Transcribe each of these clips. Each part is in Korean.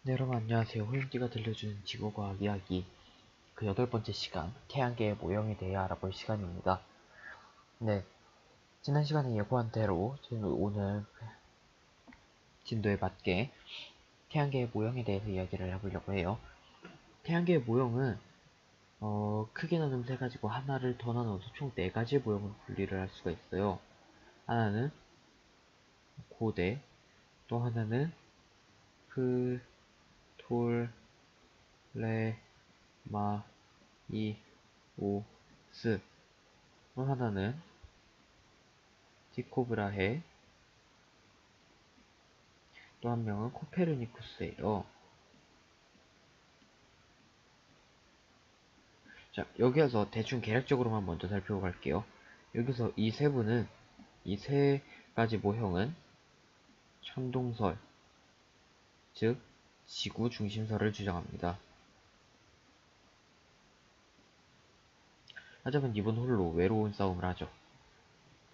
네, 여러분 안녕하세요. 호용띠가 들려주는 지구과학 이야기 그 8번째 시간 태양계의 모형에 대해 알아볼 시간입니다. 네, 지난 시간에 예고한 대로 저는 오늘 진도에 맞게 태양계의 모형에 대해서 이야기를 해보려고 해요. 태양계의 모형은 크게 나누면 3가지고 하나를 더 나눠서 총 4가지 모형으로 분리를 할 수가 있어요. 하나는 고대, 또 하나는 프톨레마이오스, 또 하나는 티코브라헤, 또 한 명은 코페르니쿠스예요. 자, 여기에서 대충 계략적으로만 먼저 살펴보고 갈게요. 여기서 이 세 분은, 이 세 가지 모형은 천동설, 즉 지구 중심설을 주장합니다. 하지만 이번 홀로 외로운 싸움을 하죠.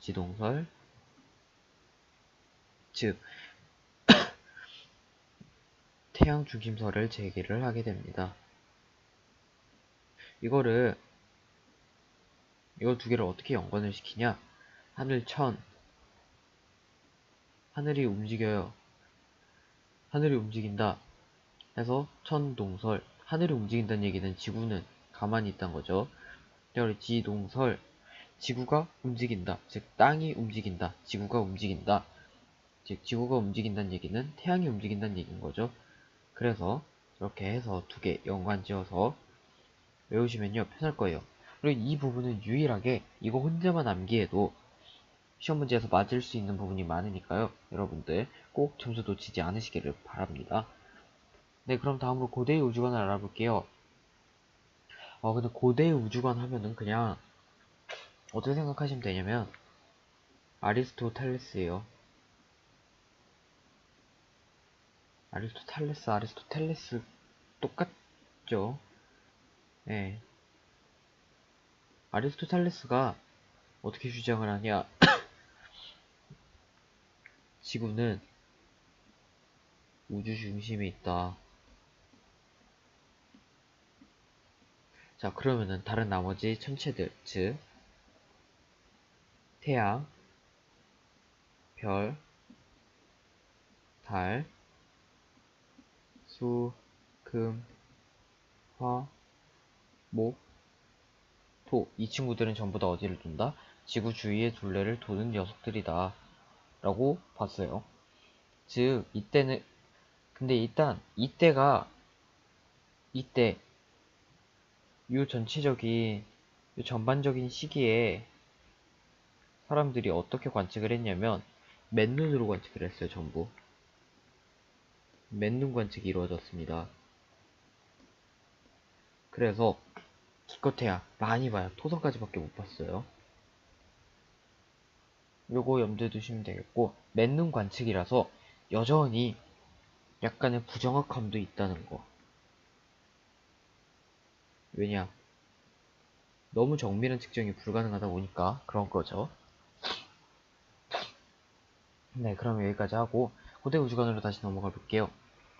지동설, 즉 태양 중심설을 제기를 하게 됩니다. 이거 두 개를 어떻게 연관을 시키냐? 하늘이 움직여요. 하늘이 움직인다 해서 천동설, 하늘이 움직인다는 얘기는 지구는 가만히 있다는 거죠. 지동설, 지구가 움직인다, 즉 땅이 움직인다, 지구가 움직인다, 즉 지구가 움직인다는 얘기는 태양이 움직인다는 얘기인 거죠. 그래서 이렇게 해서 두 개 연관지어서 외우시면요 편할 거예요. 그리고 이 부분은 유일하게 이거 혼자만 암기해도 시험 문제에서 맞을 수 있는 부분이 많으니까요. 여러분들 꼭 점수 놓치지 않으시기를 바랍니다. 네, 그럼 다음으로 고대의 우주관을 알아볼게요. 근데 고대의 우주관 하면은 그냥 어떻게 생각하시면 되냐면 아리스토텔레스예요. 아리스토텔레스 똑같죠? 예. 아리스토텔레스가 어떻게 주장을 하냐? 지구는 우주 중심에 있다. 자, 그러면은 다른 나머지 천체들, 즉 태양, 별, 달, 수, 금, 화, 목, 토. 이 친구들은 전부 다 어디를 돈다? 지구 주위의 둘레를 도는 녀석들이다. 라고 봤어요. 즉, 이때는, 근데 일단, 이때, 요 전반적인 시기에 사람들이 어떻게 관측을 했냐면, 맨눈으로 관측을 했어요, 전부. 맨눈 관측이 이루어졌습니다. 그래서, 기껏해야 많이 봐요. 토성까지밖에 못 봤어요. 요거 염두에 두시면 되겠고, 맨눈 관측이라서 여전히 약간의 부정확함도 있다는 거. 왜냐? 너무 정밀한 측정이 불가능하다 보니까 그런 거죠. 네, 그럼 여기까지 하고 고대 우주관으로 다시 넘어가 볼게요.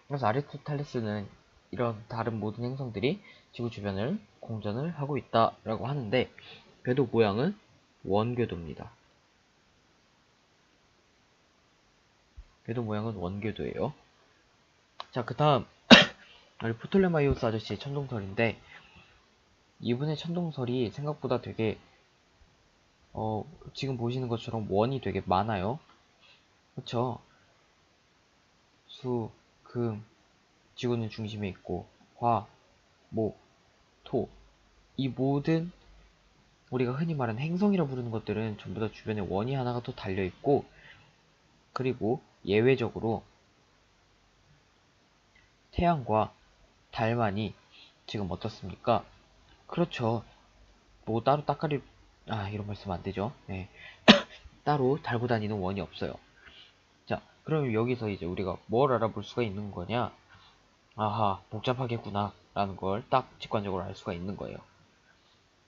그래서 아리스토텔레스는 이런 다른 모든 행성들이 지구 주변을 공전을 하고 있다라고 하는데 궤도 모양은 원궤도입니다. 궤도 모양은 원궤도예요. 자, 그 다음 프톨레마이오스 아저씨의 천동설인데 이분의 천동설이 생각보다 되게 지금 보시는 것처럼 원이 되게 많아요. 그쵸? 수, 금, 지구는 중심에 있고 화, 목, 토. 이 모든 우리가 흔히 말하는 행성이라 부르는 것들은 전부 다 주변에 원이 하나가 또 달려있고 그리고 예외적으로 태양과 달만이 지금 어떻습니까? 그렇죠. 뭐 따로 이런 말씀 안 되죠. 네. 따로 달고 다니는 원이 없어요. 자, 그럼 여기서 이제 우리가 뭘 알아볼 수가 있는 거냐? 아하, 복잡하겠구나. 라는 걸 딱 직관적으로 알 수가 있는 거예요.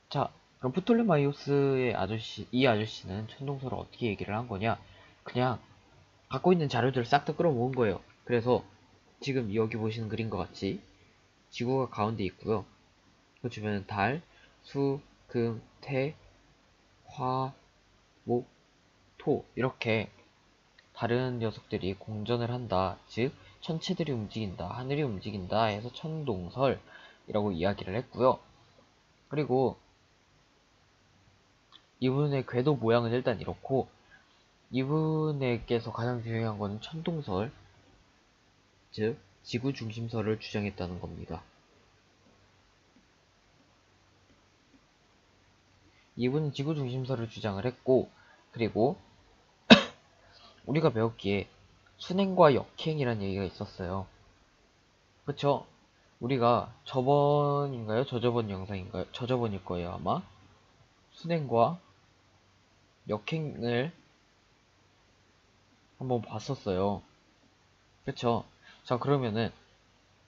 자, 그럼 이 아저씨는 천동설을 어떻게 얘기를 한 거냐? 그냥 갖고 있는 자료들을 싹 다 끌어모은 거예요. 그래서 지금 여기 보시는 그림과 같이 지구가 가운데 있고요. 그 주변은 달, 수, 금, 태, 화, 목, 토 이렇게 다른 녀석들이 공전을 한다. 즉 천체들이 움직인다. 하늘이 움직인다 해서 천동설이라고 이야기를 했고요. 그리고 이분의 궤도 모양은 일단 이렇고 이분에게서 가장 중요한 것은 천동설, 즉 지구 중심설을 주장했다는 겁니다. 이분은 지구 중심설을 주장을 했고, 그리고 우리가 배웠기에 순행과 역행이라는 얘기가 있었어요. 그쵸? 우리가 저번인가요? 저저번 영상인가요? 저저번일 거예요, 아마. 순행과 역행을 한번 봤었어요. 그쵸? 자, 그러면은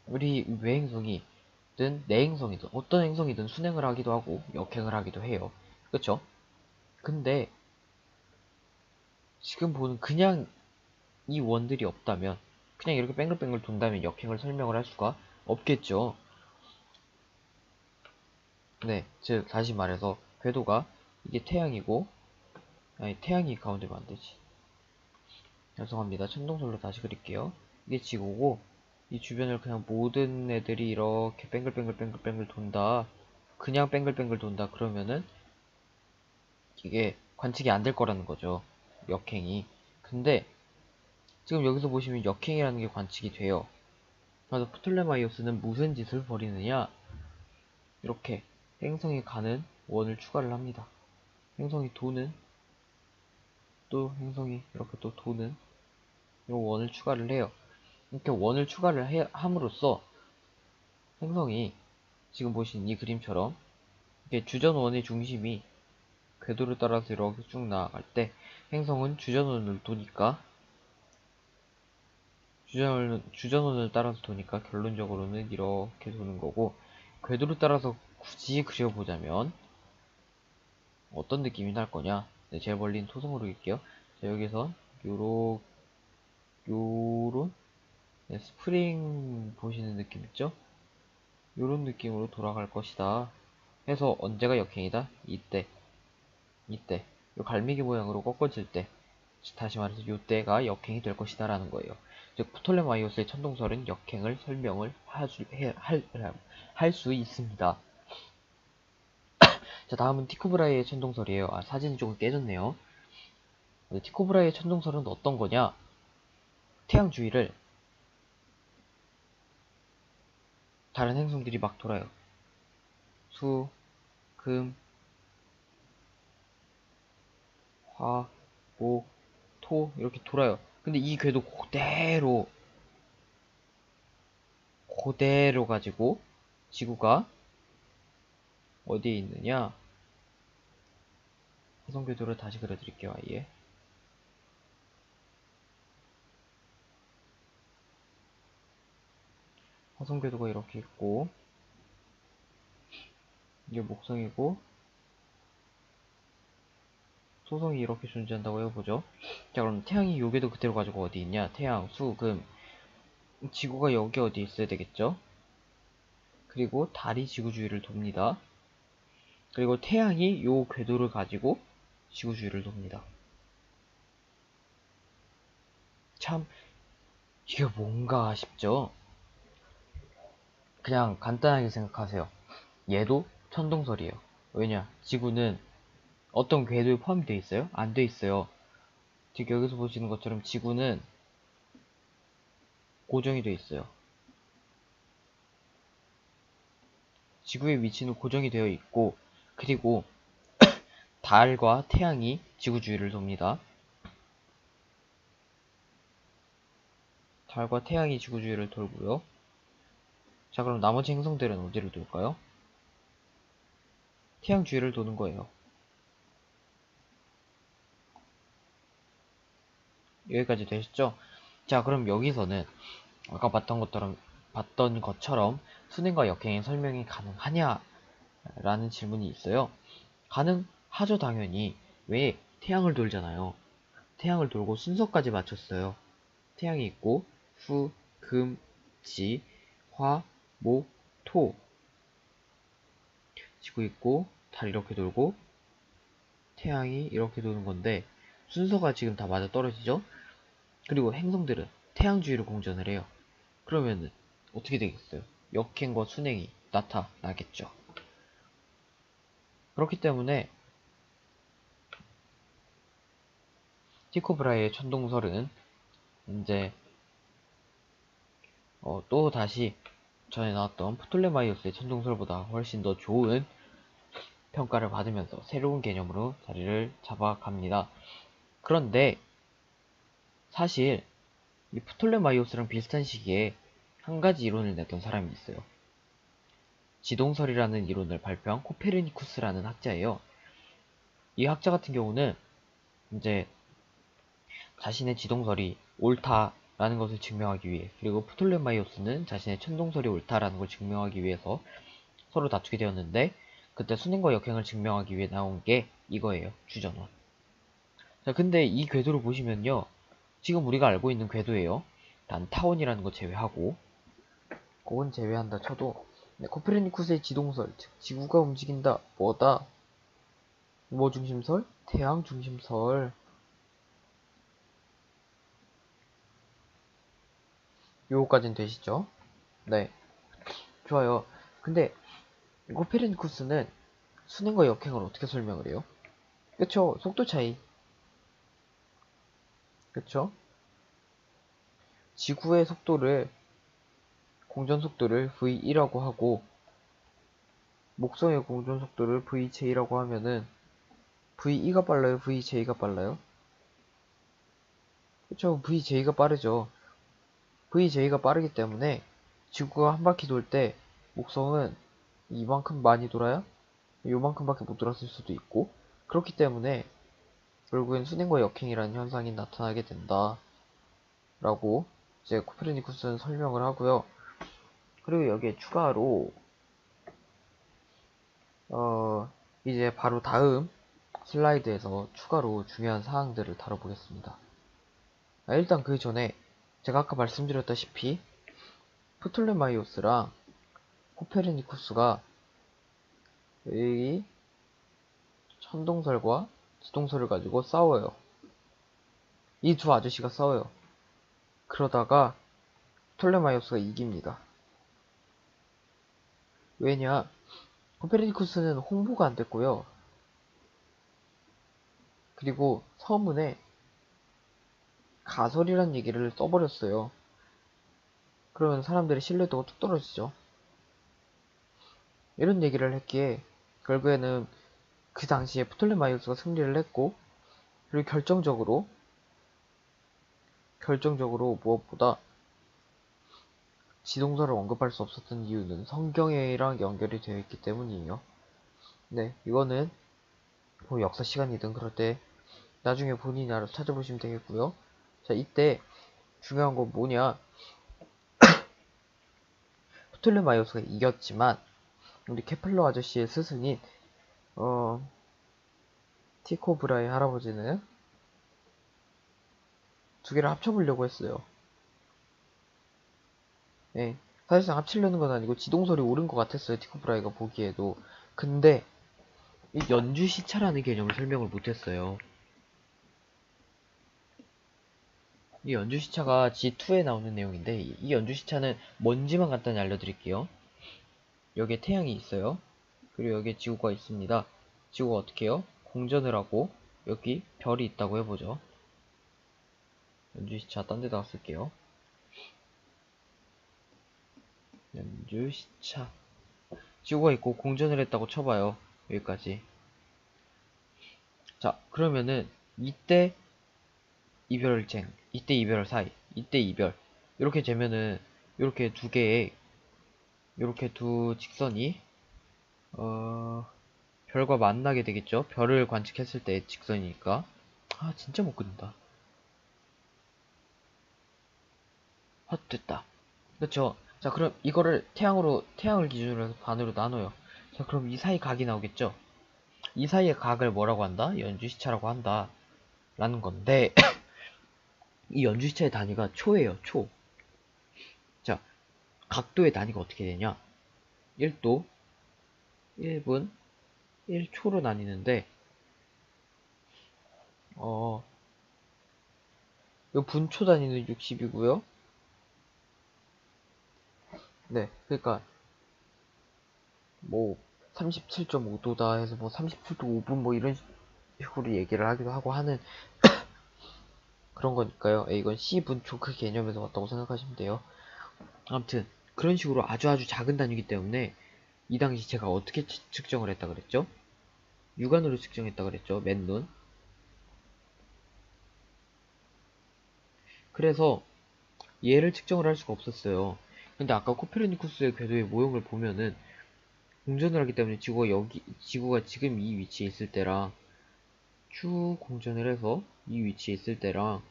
우리 외행성이든 내행성이든 어떤 행성이든 순행을 하기도 하고 역행을 하기도 해요. 그쵸? 근데 지금 보는 그냥 이 원들이 없다면, 그냥 이렇게 뱅글뱅글 돈다면 역행을 설명을 할 수가 없겠죠. 네, 즉 다시 말해서 궤도가 이게 태양이고, 아니 태양이 가운데면 안되지. 죄송합니다. 천동설로 다시 그릴게요. 이게 지구고 이 주변을 그냥 모든 애들이 이렇게 뱅글뱅글 돈다. 그냥 뱅글뱅글 돈다. 그러면은 이게 관측이 안 될 거라는 거죠. 역행이. 근데 지금 여기서 보시면 역행이라는 게 관측이 돼요. 그래서 프톨레마이오스는 무슨 짓을 벌이느냐? 이렇게 행성이 가는 원을 추가를 합니다. 행성이 도는, 또 행성이 이렇게 또 도는 이 원을 추가를 해요. 이렇게 원을 추가를 함으로써 행성이 지금 보신 이 그림처럼 이게 주전원의 중심이 궤도를 따라서 이렇게 쭉 나아갈 때 행성은 주전원을 도니까 주전원을 따라서 도니까 결론적으로는 이렇게 도는 거고, 궤도를 따라서 굳이 그려보자면 어떤 느낌이 날 거냐. 네, 제일 멀리는 토성으로 그릴게요. 자, 여기서 요런 네, 스프링 보시는 느낌 있죠? 요런 느낌으로 돌아갈 것이다 해서 언제가 역행이다? 이때 요 갈매기 모양으로 꺾어질 때, 다시 말해서 요때가 역행이 될 것이다 라는 거예요. 즉 프톨레마이오스의 천동설은 역행을 설명을 할 수 있습니다. 자, 다음은 티코브라이의 천동설이에요. 아, 사진이 조금 깨졌네요. 티코브라이의 천동설은 어떤 거냐? 태양 주위를 다른 행성들이 막 돌아요. 수, 금, 화, 목, 토 이렇게 돌아요. 근데 이 궤도 그대로 가지고 지구가 어디에 있느냐? 화성 궤도를 다시 그려드릴게요. 아예. 화성 궤도가 이렇게 있고, 이게 목성이고, 토성이 이렇게 존재한다고 해보죠. 자, 그럼 태양이 요 궤도 그대로 가지고 어디 있냐? 태양, 수, 금, 지구가 여기 어디 있어야 되겠죠? 그리고 달이 지구 주위를 돕니다. 그리고 태양이 요 궤도를 가지고 지구 주위를 돕니다. 참 이게 뭔가 싶죠? 그냥 간단하게 생각하세요. 얘도 천동설이에요. 왜냐? 지구는 어떤 궤도에 포함이 돼 있어요? 안 돼 있어요. 즉 여기서 보시는 것처럼 지구는 고정이 돼 있어요. 지구의 위치는 고정이 되어 있고, 그리고 달과 태양이 지구 주위를 돕니다. 달과 태양이 지구 주위를 돌고요. 자, 그럼 나머지 행성들은 어디를 돌까요? 태양 주위를 도는 거예요. 여기까지 되셨죠? 자, 그럼 여기서는 아까 봤던 것처럼 순행과 역행의 설명이 가능하냐? 라는 질문이 있어요. 가능하죠, 당연히. 왜? 태양을 돌잖아요. 태양을 돌고 순서까지 맞췄어요. 태양이 있고, 수, 금, 지, 화, 목, 토. 지구 있고 달 이렇게 돌고 태양이 이렇게 도는 건데 순서가 지금 다 맞아 떨어지죠? 그리고 행성들은 태양 주위로 공전을 해요. 그러면은 어떻게 되겠어요? 역행과 순행이 나타나겠죠. 그렇기 때문에 티코브라의 천동설은 이제 또 다시 전에 나왔던 프톨레마이오스의 천동설보다 훨씬 더 좋은 평가를 받으면서 새로운 개념으로 자리를 잡아갑니다. 그런데 사실 이 프톨레마이오스랑 비슷한 시기에 한 가지 이론을 냈던 사람이 있어요. 지동설이라는 이론을 발표한 코페르니쿠스라는 학자예요. 이 학자 같은 경우는 이제 자신의 지동설이 옳다라는 것을 증명하기 위해, 그리고 프톨레마이오스는 자신의 천동설이 옳다라는 걸 증명하기 위해서 서로 다투게 되었는데, 그때 순행과 역행을 증명하기 위해 나온 게 이거예요. 주전원. 자, 근데 이 궤도를 보시면요, 지금 우리가 알고 있는 궤도예요. 단 타원이라는 거 제외하고, 그건 제외한다 쳐도 코페르니쿠스의 지동설, 즉 지구가 움직인다, 뭐다? 뭐 중심설? 태양 중심설. 요거까진 되시죠? 네, 좋아요. 근데 코페르니쿠스는 순행과 역행을 어떻게 설명을 해요? 그쵸? 속도 차이. 그쵸? 지구의 속도를, 공전 속도를 v1라고 하고, 목성의 공전 속도를 vj라고 하면은 v2가 빨라요? vj가 빨라요? 그쵸? vj가 빠르죠. vj가 빠르기 때문에 지구가 한 바퀴 돌 때 목성은 이만큼 많이 돌아야 요만큼밖에 못 돌았을 수도 있고, 그렇기 때문에 결국엔 순행과 역행이라는 현상이 나타나게 된다 라고 이제 코페르니쿠스는 설명을 하고요. 그리고 여기에 추가로 이제 바로 다음 슬라이드에서 추가로 중요한 사항들을 다뤄보겠습니다. 일단 그 전에 제가 아까 말씀드렸다시피 프톨레마이오스랑 코페르니쿠스가 이 천동설과 지동설을 가지고 싸워요. 이 두 아저씨가 싸워요. 그러다가 프톨레마이오스가 이깁니다. 왜냐? 코페르니쿠스는 홍보가 안 됐고요. 그리고 서문에 가설이란 얘기를 써버렸어요. 그러면 사람들의 신뢰도가 뚝 떨어지죠. 이런 얘기를 했기에 결국에는 그 당시에 프톨레마이오스가 승리를 했고, 그리고 결정적으로 무엇보다 지동설을 언급할 수 없었던 이유는 성경이랑 연결이 되어 있기 때문이에요. 네, 이거는 뭐 역사 시간이든 그럴 때 나중에 본인이 알아서 찾아보시면 되겠고요. 자, 이때 중요한 건 뭐냐? 프톨레마이오스가 이겼지만 우리 케플러 아저씨의 스승인 티코 브라의 할아버지는 두 개를 합쳐보려고 했어요. 네, 사실상 합치려는 건 아니고 지동설이 옳은 것 같았어요. 티코 브라이가 보기에도. 근데 이 연주시차라는 개념을 설명을 못했어요. 이 연주시차가 G2에 나오는 내용인데, 이 연주시차는 뭔지만 간단히 알려드릴게요. 여기에 태양이 있어요. 그리고 여기에 지구가 있습니다. 지구가 어떻게 해요? 공전을 하고 여기 별이 있다고 해보죠. 연주시차 딴 데다가 쓸게요. 연주시차. 지구가 있고 공전을 했다고 쳐봐요. 여기까지. 자, 그러면은 이때 이별쟁, 이때 이별 사이, 이때 이별, 이렇게 되면은 이렇게 두 개의, 이렇게 두 직선이 별과 만나게 되겠죠. 별을 관측했을 때 직선이니까. 아, 진짜 못 그린다. 됐다. 그쵸? 자, 그럼 이거를 태양을 기준으로 해서 반으로 나눠요. 자, 그럼 이 사이 각이 나오겠죠? 이 사이의 각을 뭐라고 한다? 연주시차라고 한다. 라는 건데, 이 연주시차의 단위가 초예요, 초. 자, 각도의 단위가 어떻게 되냐? 1도, 1분, 1초로 나뉘는데, 이 분초 단위는 60이고요. 네, 그러니까 뭐 37.5도다 해서 뭐 37도 5분 뭐 이런 식으로 얘기를 하기도 하고 하는 그런 거니까요. 이건 C분초 그 개념에서 왔다고 생각하시면 돼요. 아무튼 그런 식으로 아주 작은 단위이기 때문에 이 당시 제가 어떻게 측정을 했다 그랬죠? 육안으로 측정했다 그랬죠? 맨눈. 그래서 얘를 측정을 할 수가 없었어요. 근데 아까 코페르니쿠스의 궤도의 모형을 보면은 공전을 하기 때문에 지구가 지금 이 위치에 있을 때랑 쭉 공전을 해서 이 위치에 있을 때랑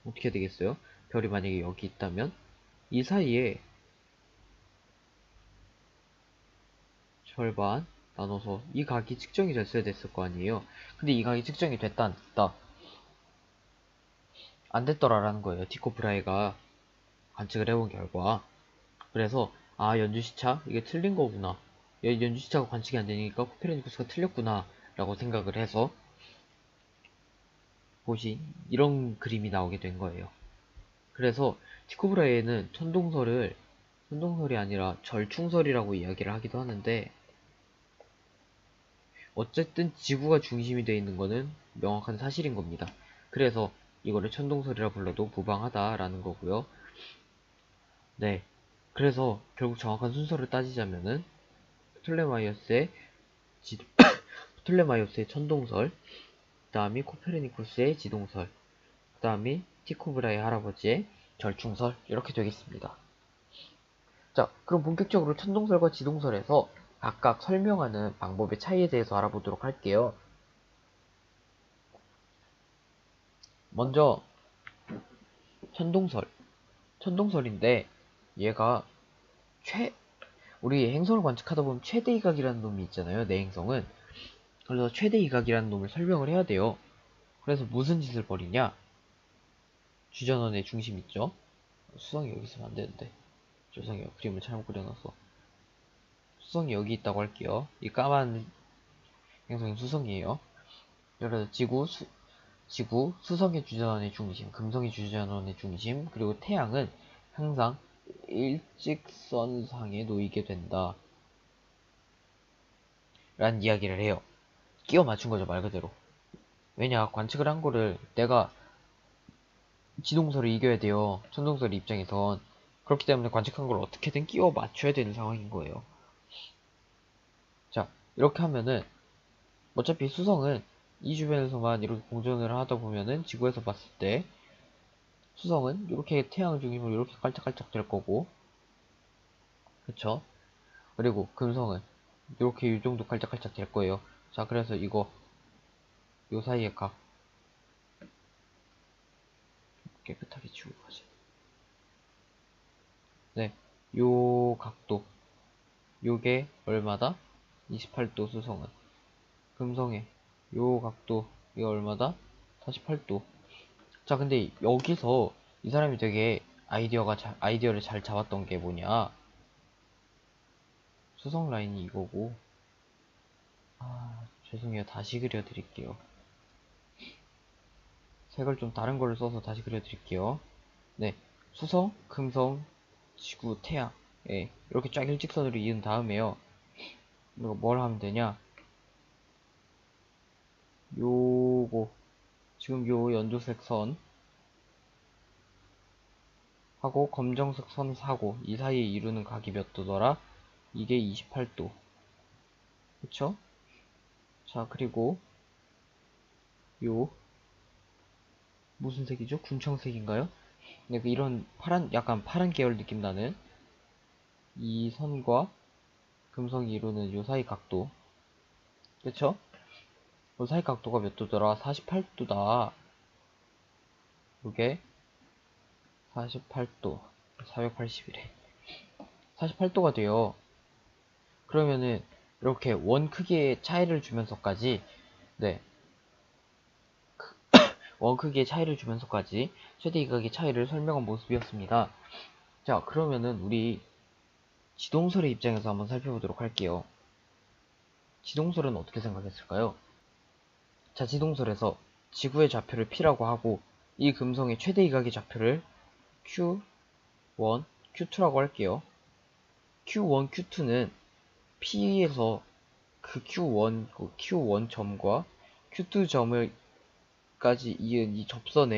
어떻게 되겠어요? 별이 만약에 여기 있다면 이 사이에 절반 나눠서 이 각이 측정이 됐어야 됐을 거 아니에요. 근데 이 각이 측정이 됐다 안 됐다? 안 됐더라라는 거예요. 티코 브라이가 관측을 해본 결과. 그래서 연주시차 이게 틀린 거구나. 연주시차가 관측이 안 되니까 코페르니쿠스가 틀렸구나 라고 생각을 해서 보시 이런 그림이 나오게 된 거예요. 그래서 티코 브라이에는 천동설이 아니라 절충설이라고 이야기를 하기도 하는데, 어쨌든 지구가 중심이 되어 있는 거는 명확한 사실인 겁니다. 그래서 이거를 천동설이라 불러도 무방하다라는 거고요. 네. 그래서 결국 정확한 순서를 따지자면은 프톨레마이오스의 프톨레마이오스의 천동설, 그 다음이 코페르니쿠스의 지동설, 그 다음이 티코브라의 할아버지의 절충설, 이렇게 되겠습니다. 자, 그럼 본격적으로 천동설과 지동설에서 각각 설명하는 방법의 차이에 대해서 알아보도록 할게요. 먼저 천동설인데 얘가 우리 행성을 관측하다 보면 최대 이각이라는 놈이 있잖아요. 내 행성은. 그래서 최대 이각이라는 놈을 설명을 해야 돼요. 그래서 무슨 짓을 벌이냐? 주전원의 중심 있죠? 수성이 여기 있으면 안 되는데. 죄송해요. 그림을 잘못 그려놨어. 수성이 여기 있다고 할게요. 이 까만 행성이 수성이에요. 그래서 수성의 주전원의 중심, 금성의 주전원의 중심, 그리고 태양은 항상 일직선상에 놓이게 된다. 라는 이야기를 해요. 끼워 맞춘 거죠, 말 그대로. 왜냐, 관측을 한 거를 내가 지동설을 이겨야 돼요. 천동설 입장에선. 그렇기 때문에 관측한 걸 어떻게든 끼워 맞춰야 되는 상황인 거예요. 자, 이렇게 하면은 어차피 수성은 이 주변에서만 이렇게 공전을 하다 보면은 지구에서 봤을 때 수성은 이렇게 태양 중심으로 이렇게 깔짝깔짝 될 거고, 그쵸? 그리고 금성은 이렇게 이 정도 깔짝깔짝 될 거예요. 자, 그래서 이거 요 사이에 각 깨끗하게 지우고 가자. 네, 요 각도 요게 얼마다? 28도 수성은. 금성의 요 각도 이게 얼마다? 48도. 자, 근데 여기서 이 사람이 되게 아이디어를 잘 잡았던 게 뭐냐? 수성 라인이 이거고. 죄송해요. 다시 그려드릴게요. 색을 좀 다른 걸로 써서 다시 그려드릴게요. 네, 수성, 금성, 지구, 태양. 예, 이렇게 쫙 일직선으로 이은 다음에요. 그리고 뭘 하면 되냐? 요거 지금 요 연두색 선 하고 검정색 선 사고 이 사이에 이루는 각이 몇 도더라? 이게 28도. 그쵸? 자, 그리고 요 무슨 색이죠? 군청색인가요? 네, 이런 약간 파란 계열 느낌 나는 이 선과 금성이 이루는 요 사이 각도. 그쵸? 요 사이 각도가 몇 도더라? 48도다. 요게 48도. 480이래. 48도가 돼요. 그러면은 이렇게 원 크기의 차이를 주면서까지, 네, 원 크기의 차이를 주면서까지 최대 이각의 차이를 설명한 모습이었습니다. 자, 그러면은 우리 지동설의 입장에서 한번 살펴보도록 할게요. 지동설은 어떻게 생각했을까요? 자, 지동설에서 지구의 좌표를 P라고 하고 이 금성의 최대 이각의 좌표를 Q1, Q2라고 할게요. Q1, Q2는 P에서 그 Q1 점과 Q2 점을까지 이은 이 접선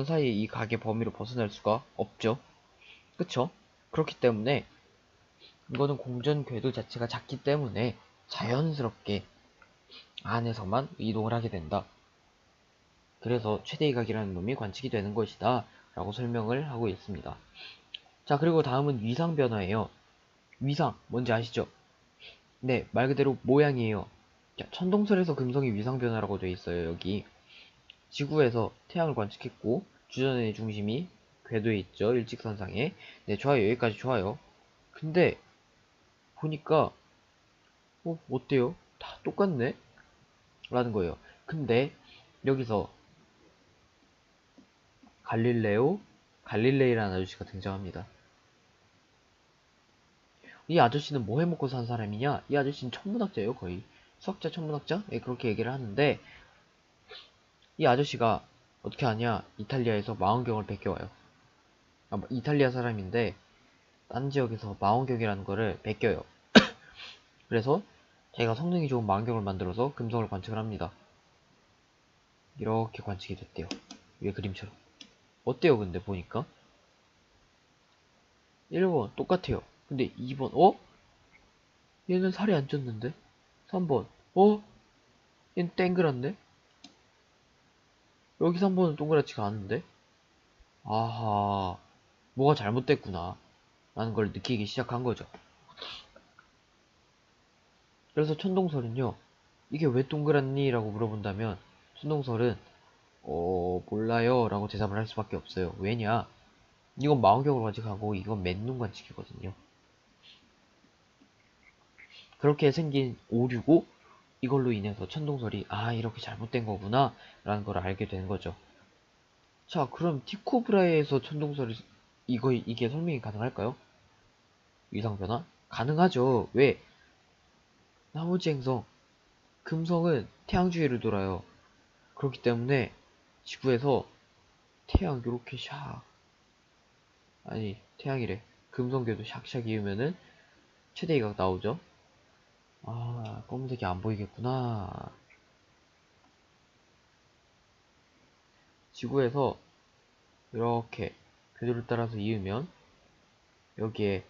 사이의 이 각의 범위를 벗어날 수가 없죠. 그쵸? 그렇기 때문에 이거는 공전 궤도 자체가 작기 때문에 자연스럽게 안에서만 이동을 하게 된다. 그래서 최대 이각이라는 놈이 관측이 되는 것이다 라고 설명을 하고 있습니다. 자, 그리고 다음은 위상 변화예요. 위상 뭔지 아시죠? 네, 말 그대로 모양이에요. 자, 천동설에서 금성이 위상 변화라고 되어 있어요. 여기 지구에서 태양을 관측했고 주전의 중심이 궤도에 있죠. 일직선상에. 네, 좋아요. 여기까지 좋아요. 근데 보니까 어때요? 다 똑같네? 라는 거예요. 근데 여기서 갈릴레이라는 아저씨가 등장합니다. 이 아저씨는 뭐 해먹고 산 사람이냐? 이 아저씨는 천문학자예요, 거의. 수학자, 천문학자? 예, 그렇게 얘기를 하는데, 이 아저씨가 어떻게 하냐? 이탈리아에서 망원경을 베껴와요. 이탈리아 사람인데, 딴 지역에서 망원경이라는 거를 베껴요. 그래서 자기가 성능이 좋은 망원경을 만들어서 금성을 관측을 합니다. 이렇게 관측이 됐대요. 위에 그림처럼. 어때요, 근데 보니까? 1번 똑같아요. 근데 2번, 얘는 살이 안 쪘는데? 3번, 얘는 땡그랗네? 여기 3번은 동그랗지가 않은데? 아하, 뭐가 잘못됐구나. 라는 걸 느끼기 시작한 거죠. 그래서 천동설은요, 이게 왜 동그랗니? 라고 물어본다면, 천동설은, 몰라요. 라고 대답을 할 수밖에 없어요. 왜냐? 이건 망원경으로 관측하고, 이건 맨눈 관측이거든요. 그렇게 생긴 오류고, 이걸로 인해서 천동설이, 이렇게 잘못된 거구나. 라는 걸 알게 된 거죠. 자, 그럼 티코브라에서 천동설이, 이게 설명이 가능할까요? 위상변화? 가능하죠. 왜? 나머지 행성, 금성은 태양 주위를 돌아요. 그렇기 때문에 지구에서 태양 요렇게 샥, 태양이래. 금성궤도 샥샥 이으면은 최대 이각 나오죠. 검은색이 안 보이겠구나. 지구에서 이렇게 궤도를 따라서 이으면 여기에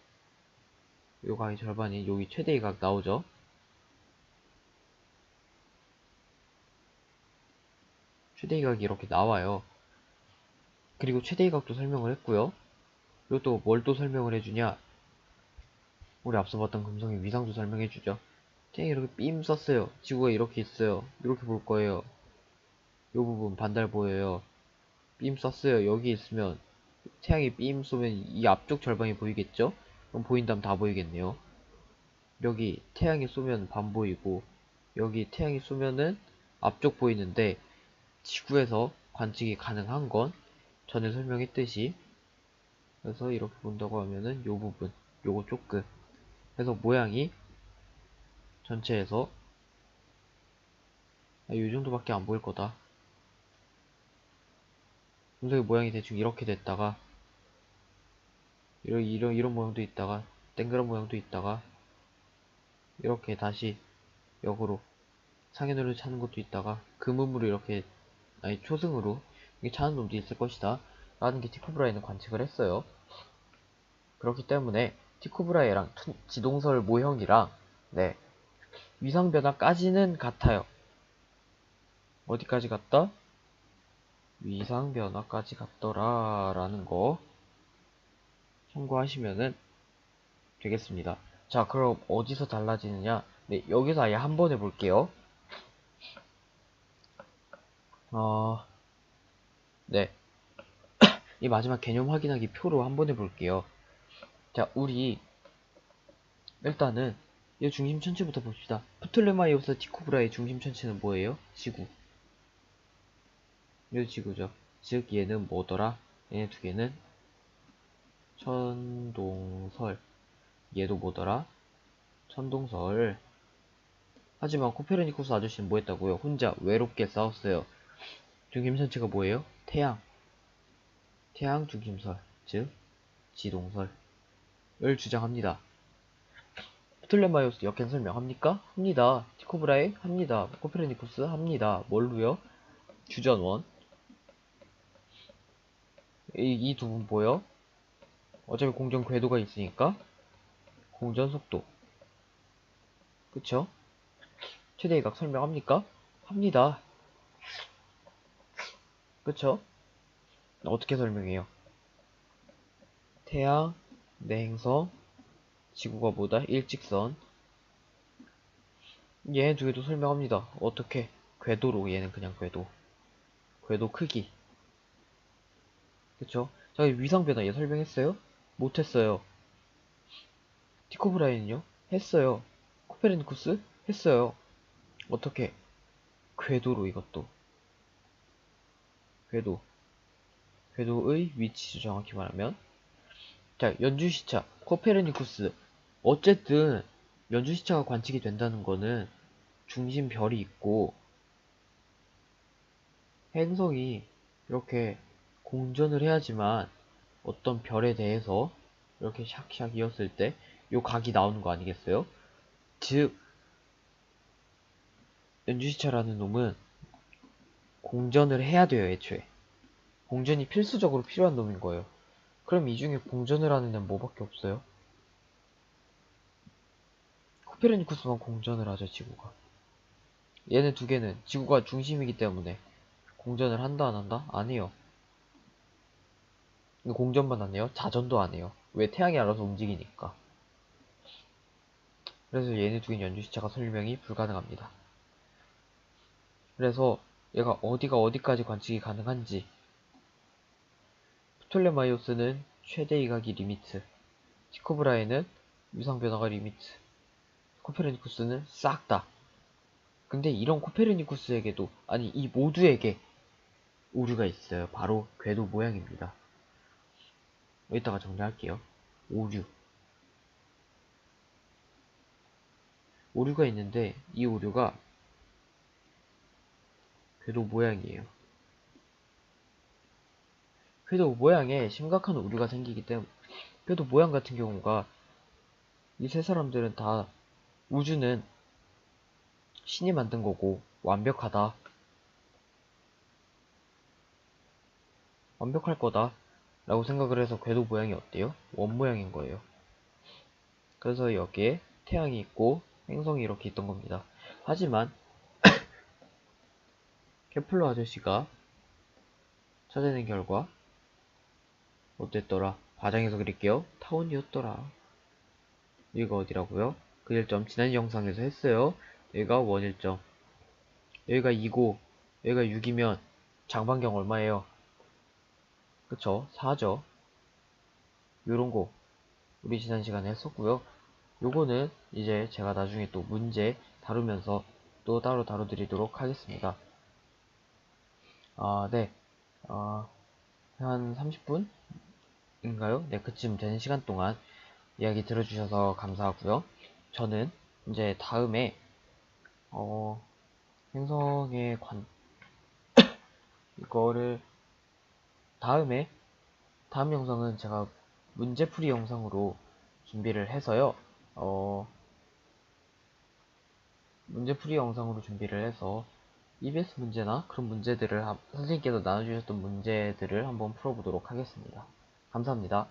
요 각의 절반이 여기 최대 이각 나오죠. 최대 이각이 이렇게 나와요. 그리고 최대 이각도 설명을 했고요. 그리고 또 뭘 또 설명을 해주냐? 우리 앞서 봤던 금성의 위상도 설명해주죠. 태양이 이렇게 빔 썼어요. 지구가 이렇게 있어요. 이렇게 볼 거예요. 요 부분 반달 보여요. 빔 썼어요. 여기 있으면 태양이 빔 쏘면 이 앞쪽 절반이 보이겠죠? 그럼 보인다면 다 보이겠네요. 여기 태양이 쏘면 반 보이고 여기 태양이 쏘면은 앞쪽 보이는데 지구에서 관측이 가능한 건 전에 설명했듯이 그래서 이렇게 본다고 하면은 요 부분 요거 조금 그래서 모양이 전체에서 요 정도밖에 안 보일 거다. 금속의 모양이 대충 이렇게 됐다가 이런 모양도 있다가 땡그란 모양도 있다가 이렇게 다시 역으로 상현으로 차는 것도 있다가 금음으로 이렇게 초승으로 이게 차는 놈도 있을 것이다 라는 게 티코브라에는 관측을 했어요. 그렇기 때문에 티코브라에랑 지동설 모형이랑 위상 변화까지는 같아요. 어디까지 갔다? 위상 변화까지 갔더라 라는 거 참고하시면은 되겠습니다. 자, 그럼 어디서 달라지느냐? 여기서 아예 한 번 해볼게요. 네. 이 마지막 개념 확인하기 표로 한 번 해볼게요. 자, 우리 일단은 이 중심 천체부터 봅시다. 프톨레마이오스 티코브라의 중심 천체는 뭐예요? 지구. 이 지구죠. 즉 얘는 뭐더라? 얘네 두 개는 천동설. 얘도 뭐더라? 천동설. 하지만 코페르니쿠스 아저씨는 뭐 했다고요? 혼자 외롭게 싸웠어요. 중심선체가 뭐예요? 태양. 태양 중심설, 즉 지동설을 주장합니다. 프톨레마이오스 역행 설명합니까? 합니다. 티코브라에 합니다. 코페르니쿠스 합니다. 뭘로요? 주전원. 이 두 분 뭐요? 어차피 공전 궤도가 있으니까 공전 속도. 그쵸? 최대이각 설명합니까? 합니다. 그쵸? 어떻게 설명해요? 태양, 내 행성, 지구가 뭐다? 일직선. 얘네 두 개도 설명합니다. 어떻게? 궤도로. 얘는 그냥 궤도. 궤도 크기. 그쵸? 자, 위상변화 얘 설명했어요? 못했어요. 티코브라인은요? 했어요. 코페르니쿠스? 했어요. 어떻게? 궤도로 이것도. 궤도. 궤도의 위치죠, 정확히 말하면. 자, 연주시차. 코페르니쿠스. 어쨌든 연주시차가 관측이 된다는 거는 중심 별이 있고 행성이 이렇게 공전을 해야지만 어떤 별에 대해서 이렇게 샥샥 이었을 때 요 각이 나오는 거 아니겠어요? 즉 연주시차라는 놈은 공전을 해야 돼요. 애초에 공전이 필수적으로 필요한 놈인 거예요. 그럼 이 중에 공전을 하는 애는 뭐밖에 없어요? 코페르니쿠스만 공전을 하죠. 지구가. 얘네 두 개는 지구가 중심이기 때문에 공전을 한다 안 한다? 안 해요. 공전만 안 해요? 자전도 안 해요. 왜? 태양이 알아서 움직이니까. 그래서 얘네 두 개는 연주시차가 설명이 불가능합니다. 그래서 얘가 어디가 어디까지 관측이 가능한지 프톨레마이오스는 최대 이각이 리미트, 티코브라에는 위상 변화가 리미트, 코페르니쿠스는 싹 다. 근데 이런 코페르니쿠스에게도, 아니 이 모두에게 오류가 있어요. 바로 궤도 모양입니다. 여기다가 정리할게요. 오류. 오류가 있는데 이 오류가 궤도 모양이에요. 궤도 모양에 심각한 오류가 생기기 때문에 궤도 모양 같은 경우가 이 세 사람들은 다 우주는 신이 만든 거고 완벽하다. 완벽할 거다. 라고 생각을 해서 궤도 모양이 어때요? 원 모양인 거예요. 그래서 여기에 태양이 있고 행성이 이렇게 있던 겁니다. 하지만 케플러 아저씨가 찾아낸 결과 어땠더라? 과장해서 그릴게요. 타원이었더라. 여기가 어디라고요? 그 1점 지난 영상에서 했어요. 여기가 원 1점. 여기가 2고 여기가 6이면 장반경 얼마예요? 그쵸? 4죠. 요런거 우리 지난 시간에 했었고요. 요거는 이제 제가 나중에 또 문제 다루면서 또 따로 다뤄드리도록 하겠습니다. 네. 한 30분인가요? 네, 그쯤 되는 시간 동안 이야기 들어주셔서 감사하고요. 저는 이제 다음에 행성의 이거를 다음 영상은 제가 문제풀이 영상으로 준비를 해서요. 문제풀이 영상으로 준비를 해서 EBS 문제나 그런 문제들을 선생님께서 나눠주셨던 문제들을 한번 풀어보도록 하겠습니다. 감사합니다.